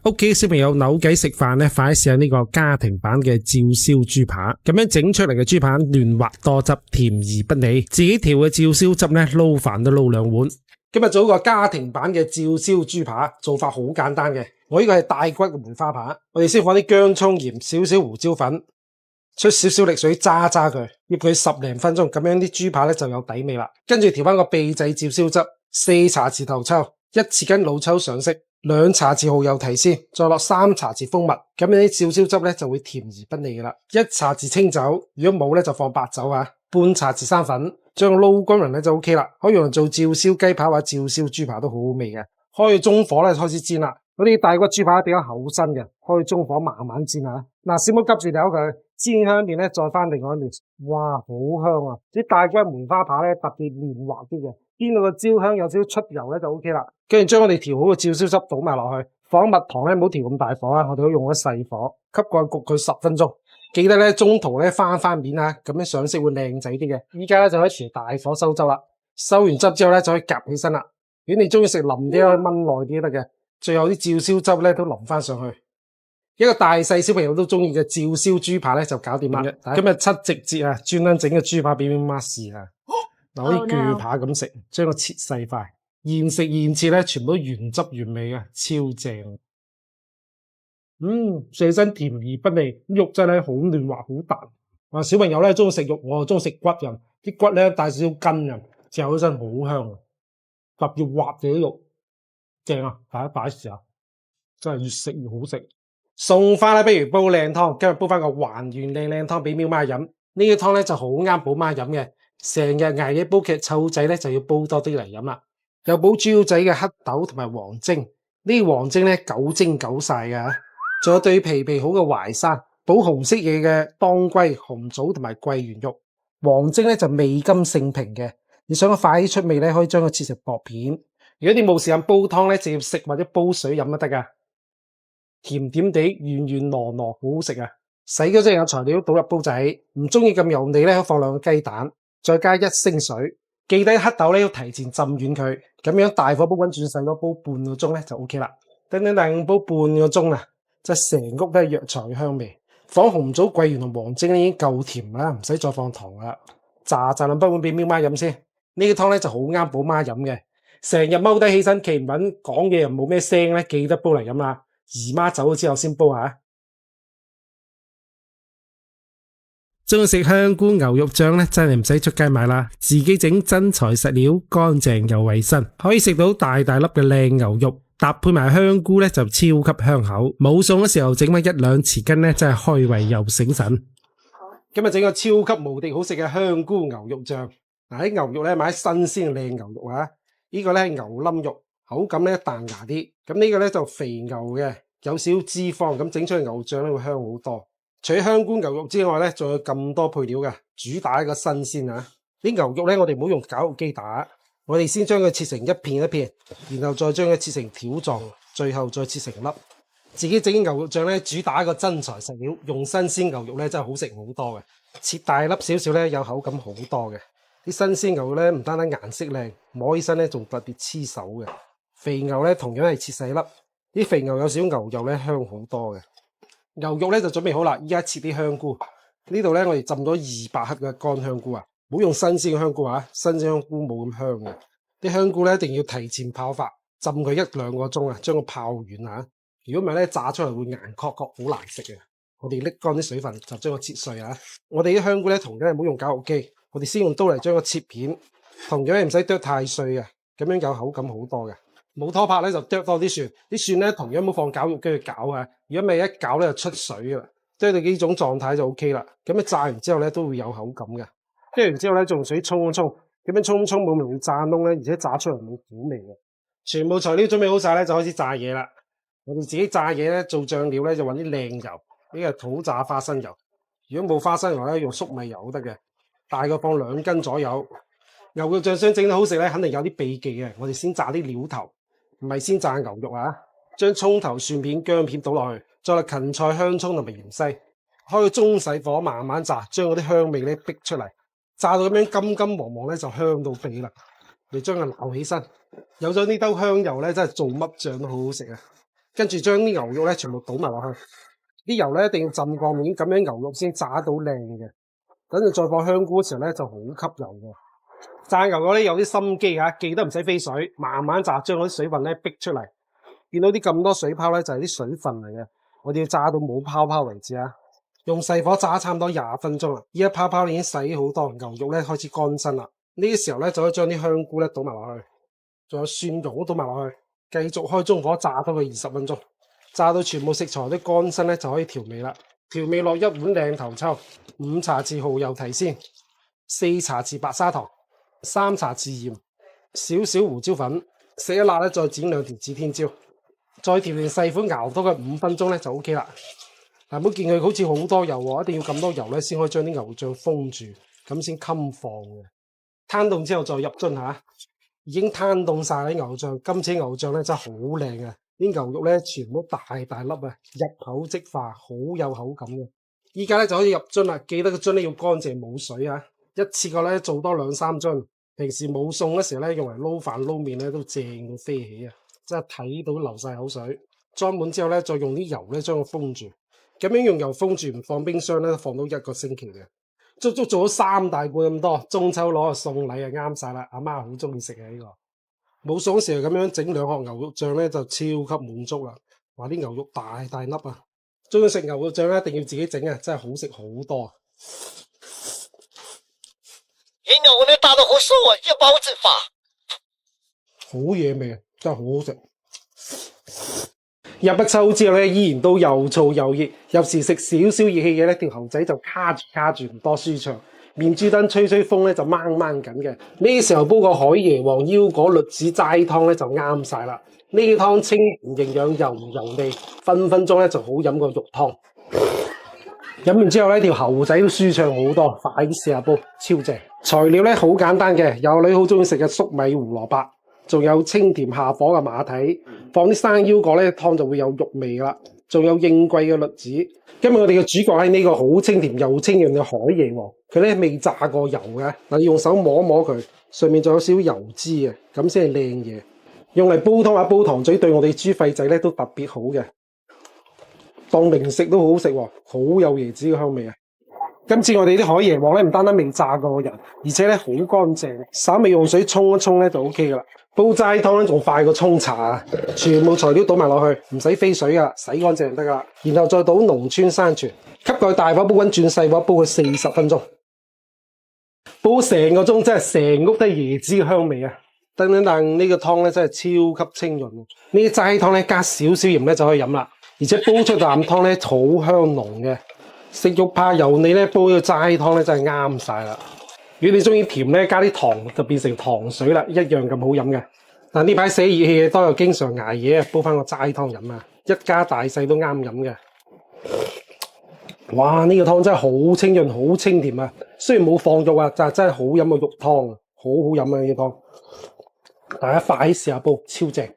屋企小朋友扭計食飯咧，快啲試下呢個家庭版嘅照燒豬扒，咁樣整出嚟嘅豬扒嫩滑多汁，甜而不膩。自己調嘅照燒汁咧，撈飯都撈2碗。今日做一個家庭版嘅照燒豬扒，做法好簡單嘅。我呢個係大骨嘅梅花扒，我哋先放啲薑蔥鹽、少少胡椒粉，出少少力水揸佢，醃佢10零分鐘，咁樣啲豬扒咧就有底味啦。跟住調翻個秘製照燒汁，4茶匙頭抽，1匙羹老抽上色，2茶匙蠔油提鮮，再落3茶匙蜂蜜，咁樣啲照燒汁咧就會甜而不膩噶啦。1茶匙清酒，如果冇咧就放白酒啊。半茶匙生粉，將佢撈均勻咧就 OK 啦。可以用嚟做照燒雞扒或者照燒豬扒都好好味嘅。開中火咧開始煎啦。嗰啲大骨豬扒比較厚身嘅，開中火慢慢煎啊。嗱，小冇急住扭佢，煎香一面咧再翻另外一面。哇，好香啊！啲大骨梅花扒咧特別嫩滑啲嘅，煎到個焦香有少少出油咧就 OK 啦。跟住將我哋調好嘅照燒汁倒埋落去，放蜜糖咧唔好調咁大火啊，我哋都用咗細火，吸蓋焗佢10分鐘。記得咧中途咧翻面啊，咁樣上色會靚仔啲嘅。依家咧就可以調大火收汁啦。收完汁之後咧就可以夾起身啦。如果你中意食腍啲，可以燜耐啲都得嘅。最後啲照燒汁咧都淋翻上去。一個大細小朋友都中意嘅照燒豬扒咧就搞掂啦。今日7夕節啊，專登整個豬扒俾媽試啊。嗱，好似鋸扒咁食，將佢切細塊，現食現切咧，全部都原汁原味嘅，超正。上身甜而不膩，肉真係好嫩滑好彈。小朋友咧中意食肉，我就中意食骨嘅，啲骨咧帶少少筋嘅，嚼起身好香，特別滑嘅啲肉，正啊！大家擺試下，真係越食越好食。餸花咧，不如煲靚湯，今日煲翻個還原靚湯俾喵媽飲。呢個湯咧就好啱寶媽飲嘅，成日捱夜煲劇湊仔咧就要煲多啲嚟飲啦。有補豬腰仔嘅黑豆同埋黃精，呢個黃精咧9蒸9曬㗎。仲有對脾好嘅淮山，補紅色嘢嘅當歸、紅棗同埋桂圓肉。黃精咧就味甘性平嘅，你想快啲出味咧，可以將佢切成薄片。如果你冇時間煲湯咧，直接食或者煲水飲都得噶。甜點地軟軟糯糯，好好食啊！洗咗隻有材料倒入煲仔，唔中意咁油膩咧，可以放2個雞蛋，再加1升水。記得黑豆咧要提前浸軟佢，咁樣大火煲滾轉細火煲半個鐘咧就 OK 啦。等煲半個鐘啊！就成屋都係藥材香味，放紅棗、桂圓同黃精已經夠甜啦，唔使再放糖啦。炸兩杯碗俾喵媽飲先。呢個湯咧就好啱寶媽飲嘅，成日踎低起身企唔穩，講嘢又冇咩聲咧，記得煲嚟飲啦。姨媽走咗之後先煲下。中意食香菇牛肉醬咧，真係唔使出街買啦，自己整真材實料，乾淨又衛生，可以食到大粒嘅靚牛肉。搭配埋香菇咧就超級香口，冇餸嘅時候整翻1兩匙羹咧，真係開胃又醒神。今日整個超級無敵好食嘅香菇牛肉醬。啲牛肉咧買新鮮靚牛肉啊，呢個咧係牛冧肉，口感咧彈牙啲。咁呢個咧就肥牛嘅，有少少脂肪，咁整出嚟牛醬咧會香好多。除咗香菇牛肉之外咧，仲有咁多配料嘅，主打一個新鮮啊！啲牛肉咧我哋唔好用絞肉機打。我哋先將佢切成一片一片，然後再將佢切成條狀，最後再切成粒。自己整牛肉醬咧，主打一個真材實料，用新鮮牛肉咧真係好食好多嘅。切大粒少少咧，有口感好多嘅。啲新鮮牛肉咧唔單單顏色靚，摸起身咧仲特別黐手嘅。肥牛咧同樣係切細粒，啲肥牛有少少牛肉咧香好多嘅。牛肉咧就準備好啦，依家切啲香菇。呢度咧我哋浸咗200克嘅乾香菇啊。唔好用新鮮嘅香菇啊，新鮮香菇冇咁香嘅。啲香菇咧一定要提前泡發，浸佢1兩個鐘啊，將佢泡軟啊。如果唔係咧，炸出嚟會硬殼殼，好難食嘅。我哋拎乾啲水分，就將佢切碎啊。我哋啲香菇咧同樣係唔好用絞肉機，我哋先用刀嚟將佢切片，同樣係唔使剁太碎啊，咁樣有口感好多嘅。冇拖拍咧就剁多啲蒜，啲蒜咧同樣唔好放絞肉機去攪啊。如果咪一攪咧就出水噶啦，剁到呢種狀態就 OK 啦。咁炸完之後咧都會有口感嘅。跟完之後咧，仲用水沖一沖，咁樣沖冇咁容易炸燶咧，而且炸出嚟冇苦味嘅。全部材料準備好晒咧，就開始炸嘢啦。我哋自己炸嘢咧，做醬料咧就揾啲靚油，呢個土炸花生油。如果冇花生油咧，用粟米油都得嘅。大概放2斤左右。牛肉醬想整得好食咧，肯定有啲秘技嘅。我哋先炸啲料頭，唔係先炸牛肉啊。將蔥頭、蒜片、薑片倒落去，再落芹菜、香蔥同埋芫茜，開個中細火慢慢炸，將嗰啲香味咧逼出嚟。炸到咁樣金金黃黃咧，就香到痹啦！你將佢撈起身，有咗呢兜香油咧，真係做乜醬都好好食啊！跟住將啲牛肉咧全部倒埋落去，啲油咧一定要浸過面，咁樣牛肉先炸到靚嘅。等住再放香菇嘅時候咧就好吸油嘅。炸牛肉咧有啲心機嚇，記得唔使飛水，慢慢炸，將嗰啲水分咧逼出嚟。見到啲咁多水泡咧就係啲水分嚟嘅，我哋要炸到冇泡泡為止啊！用細火炸差唔多20分鐘啦，依家泡泡已經洗好多，牛肉咧開始乾身啦。呢個時候咧就可以將啲香菇咧倒埋落去，仲有蒜蓉都倒埋落去，繼續開中火炸多佢20分鐘，炸到全部食材都乾身咧就可以調味啦。調味落1碗靚頭抽，5茶匙蠔油提鮮，4茶匙白砂糖，3茶匙鹽，少少胡椒粉，食得辣咧再剪2條指天椒，再調成細款熬多佢5分鐘咧就 OK 啦。嗱，唔好見佢好似好多油喎，一定要咁多油咧先可以將啲牛醬封住，咁先襟放嘅。攤凍之後再入樽嚇，已經攤凍晒啲牛醬。今次牛醬咧真係好靚嘅，啲牛肉咧全部大大粒啊，入口即化，好有口感嘅。依家咧就可以入樽啦，記得個樽咧要乾淨冇水啊！一次過咧做多2-3樽，平時冇餸嗰時咧用嚟撈飯撈麵咧都正到飛起啊！真係睇到流晒口水。裝滿之後咧，再用啲油咧將佢封住。咁樣用油封住，唔放冰箱咧，放到1個星期嘅。足足做咗3大罐咁多，中秋攞個送禮啊啱晒啦！阿媽好中意食啊呢個。冇餸時咁樣整2殼牛肉醬咧，就超級滿足啦！話啲牛肉大大粒啊！中意食牛肉醬咧，一定要自己整啊，真係好食好多。牛肉打得好熟啊，一包即化，好嘢味啊，真係好好食。入咗秋之後咧，依然都又燥又熱，有時食少少熱氣嘢咧，條喉仔就卡住唔多舒暢。面珠燈吹風咧就掹緊嘅。呢時候煲個海椰皇腰果栗子齋湯咧就啱晒啦。呢湯清甜營養又唔油膩，分分鐘咧就好飲過肉湯。飲完之後咧，條喉仔都舒暢好多，快啲試下煲，超正。材料咧好簡單嘅，有你好中意食嘅粟米胡蘿蔔。仲有清甜下火嘅馬蹄，放啲生腰果咧，湯就會有肉味啦。仲有應季嘅栗子。今日我哋嘅主角係呢個好清甜又清潤嘅海椰皇，佢咧未炸過油嘅，嗱，用手摸一摸佢，上面仲有少少油脂嘅，咁先係靚嘢。用嚟煲湯啊煲糖水，對我哋豬肺仔咧都特別好嘅，當零食都好好食喎，好有椰子嘅香味啊！今次我哋啲海椰皇咧唔單單未炸過人，而且咧好乾淨，稍微用水沖一沖咧就 OK 噶啦。煲齋湯咧仲快過沖茶啊！全部材料倒埋落去，唔使飛水噶，洗乾淨就得噶啦。然後再倒濃川山泉，吸蓋大火煲滾，轉細火煲佢40分鐘，煲成個鐘，真係成屋都係椰子嘅香味啊！等呢個湯咧真係超級清潤，呢啲齋湯咧加少少鹽咧就可以飲啦，而且煲出啖湯咧好香濃嘅。食肉怕油膩咧，煲呢個齋湯咧真係啱晒啦。如果你中意甜咧，加啲糖就變成糖水啦，一樣咁好飲嘅。但呢排寫熱氣嘅多，又經常捱夜啊，煲翻個齋湯飲啊，一家大細都啱飲嘅。哇！呢個湯真係好清潤、好清甜啊！雖然冇放肉啊，但係真係好飲嘅肉湯，好好飲啊呢個湯。大家快啲試下煲，超正！